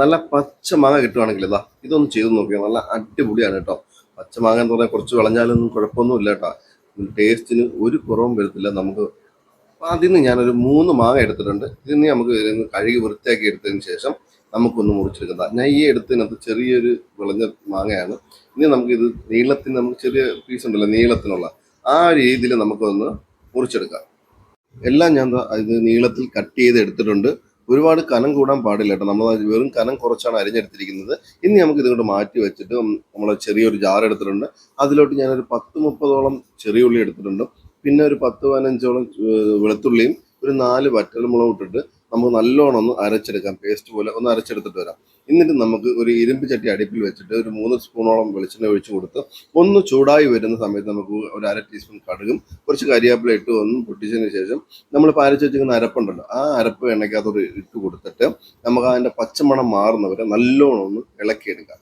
നല്ല പച്ച മാങ്ങ കിട്ടുവാണെങ്കിൽ ഇതാ ഇതൊന്ന് ചെയ്ത് നോക്കിയാൽ നല്ല അടിപൊളിയാണ് കേട്ടോ. പച്ച മാങ്ങ എന്ന് പറഞ്ഞാൽ കുറച്ച് വിളഞ്ഞാലൊന്നും കുഴപ്പമൊന്നും കേട്ടോ. ടേസ്റ്റിന് ഒരു കുറവും വരത്തില്ല. നമുക്ക് അതിന് ഞാനൊരു 3 മാങ്ങ എടുത്തിട്ടുണ്ട്. ഇതിന് നമുക്ക് ഇതിന്ന് കഴുകി വൃത്തിയാക്കി എടുത്തതിന് ശേഷം നമുക്കൊന്ന് മുറിച്ചെടുക്കാം. ഞാൻ ഈ എടുത്തതിനകത്ത് ചെറിയൊരു വിളഞ്ഞ മാങ്ങയാണ്. ഇനി നമുക്കിത് നീളത്തിന് നമുക്ക് ചെറിയ പീസ് ഉണ്ടല്ലോ നീളത്തിനുള്ള ആ രീതിയിൽ നമുക്കൊന്ന് മുറിച്ചെടുക്കാം. എല്ലാം ഞാൻ ദാ ഇത് നീളത്തിൽ കട്ട് ചെയ്ത് എടുത്തിട്ടുണ്ട്. ഒരുപാട് കനം കൂടാൻ പാടില്ല കേട്ടോ. നമ്മൾ വെറും കനം കുറച്ചാണ് അരിഞ്ഞെടുത്തിരിക്കുന്നത്. ഇനി നമുക്ക് ഇതുകൊണ്ട് മാറ്റി വെച്ചിട്ട് നമ്മൾ ചെറിയൊരു ജാർ എടുത്തിട്ടുണ്ട്. അതിലോട്ട് ഞാനൊരു 10-30ഓളം ചെറിയ ഉള്ളി എടുത്തിട്ടുണ്ട്. പിന്നെ ഒരു 10-15ഓളം വെളുത്തുള്ളിയും ഒരു 4 വറ്റൽമുളകും ഇട്ടിട്ട് നമുക്ക് നല്ലോണം ഒന്ന് അരച്ചെടുക്കാം. പേസ്റ്റ് പോലെ ഒന്ന് അരച്ചെടുത്തിട്ട് വരാം. എന്നിട്ട് നമുക്ക് ഒരു ഇരുമ്പ് ചട്ടി അടുപ്പിൽ വെച്ചിട്ട് ഒരു 3 സ്പൂണോളം വെളിച്ചെണ്ണ ഒഴിച്ച് കൊടുത്ത് ഒന്ന് ചൂടായി വരുന്ന സമയത്ത് നമുക്ക് ഒരു 1/2 ടീസ്പൂൺ കടുകും കുറച്ച് കരിവേപ്പില ഇട്ട് ഒന്ന് പൊട്ടിച്ചതിന് ശേഷം നമ്മൾ അരച്ച് വെച്ചിരിക്കുന്ന അരപ്പുണ്ടല്ലോ ആ അരപ്പ് എണ്ണയ്ക്കകത്തോട് ഇട്ട് കൊടുത്തിട്ട് നമുക്ക് അതിൻ്റെ പച്ചമണം മാറുന്നവരെ നല്ലോണം ഒന്ന് ഇളക്കിയെടുക്കാം.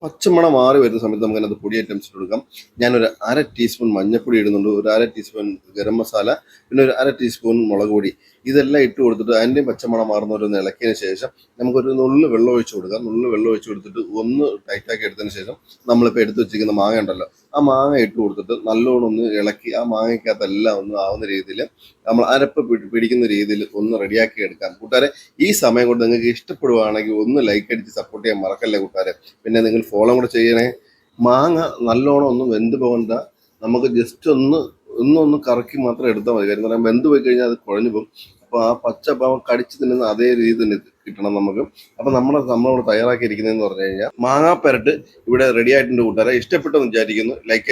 പച്ചമണം മാറി വരുന്ന സമയത്ത് നമുക്ക് അതിനകത്ത് പൊടി ഐറ്റംസ് ഇട്ട് കൊടുക്കാം. ഞാനൊരു 1/2 ടീസ്പൂൺ മഞ്ഞൾപ്പൊടി ഇടുന്നുണ്ട്, ഒരു 1/2 ടീസ്പൂൺ ഗരം മസാല, പിന്നെ ഒരു 1/2 ടീസ്പൂൺ മുളക് പൊടി. ഇതെല്ലാം ഇട്ട് കൊടുത്തിട്ട് അതിൻ്റെയും പച്ചമണം മാറുന്നവരൊന്ന് ഇളക്കിയതിന് ശേഷം നമുക്കൊരു നുള്ളു വെള്ളം ഒഴിച്ച് കൊടുക്കാം. നുള്ളു വെള്ളം ഒഴിച്ച് കൊടുത്തിട്ട് ഒന്ന് ടൈറ്റാക്കി എടുത്തതിന് ശേഷം നമ്മളിപ്പോൾ എടുത്ത് വെച്ചിരിക്കുന്ന മാങ്ങ ഉണ്ടല്ലോ ആ മാങ്ങ ഇട്ട് കൊടുത്തിട്ട് നല്ലോണം ഒന്ന് ഇളക്കി ആ മാങ്ങയ്ക്കകത്തെല്ലാം ഒന്ന് ആവുന്ന രീതിയിൽ നമ്മൾ അരപ്പ് പിടിക്കുന്ന രീതിയിൽ ഒന്ന് റെഡിയാക്കി എടുക്കാം. കൂട്ടുകാരെ, ഈ സമയം കൊണ്ട് നിങ്ങൾക്ക് ഇഷ്ടപ്പെടുവാണെങ്കിൽ ഒന്ന് ലൈക്ക് അടിച്ച് സപ്പോർട്ട് ചെയ്യാൻ മറക്കല്ലേ കൂട്ടുകാരെ. പിന്നെ നിങ്ങൾ ഫോളോ കൂടെ ചെയ്യണേ. മാങ്ങ നല്ലോണം ഒന്നും വെന്ത് പോകണ്ട. നമുക്ക് ജസ്റ്റ് ഒന്ന് കറക്കി മാത്രം എടുത്താൽ മതി. കാര്യം പറയാൻ വെന്ത് പോയി കഴിഞ്ഞാൽ അത് കുഴഞ്ഞു പോകും. അപ്പോൾ ആ പച്ച പാവം കടിച്ച് തിന്നുന്ന അതേ രീതി തന്നെ കിട്ടണം നമുക്ക്. അപ്പോൾ നമ്മളിവിടെ തയ്യാറാക്കിയിരിക്കുന്നതെന്ന് പറഞ്ഞു കഴിഞ്ഞാൽ മാങ്ങാ പെരട്ട് ഇവിടെ റെഡി ആയിട്ടുണ്ട് കൂട്ടുകാരെ. ഇഷ്ടപ്പെട്ടെന്ന് വിചാരിക്കുന്നു. ലൈക്ക്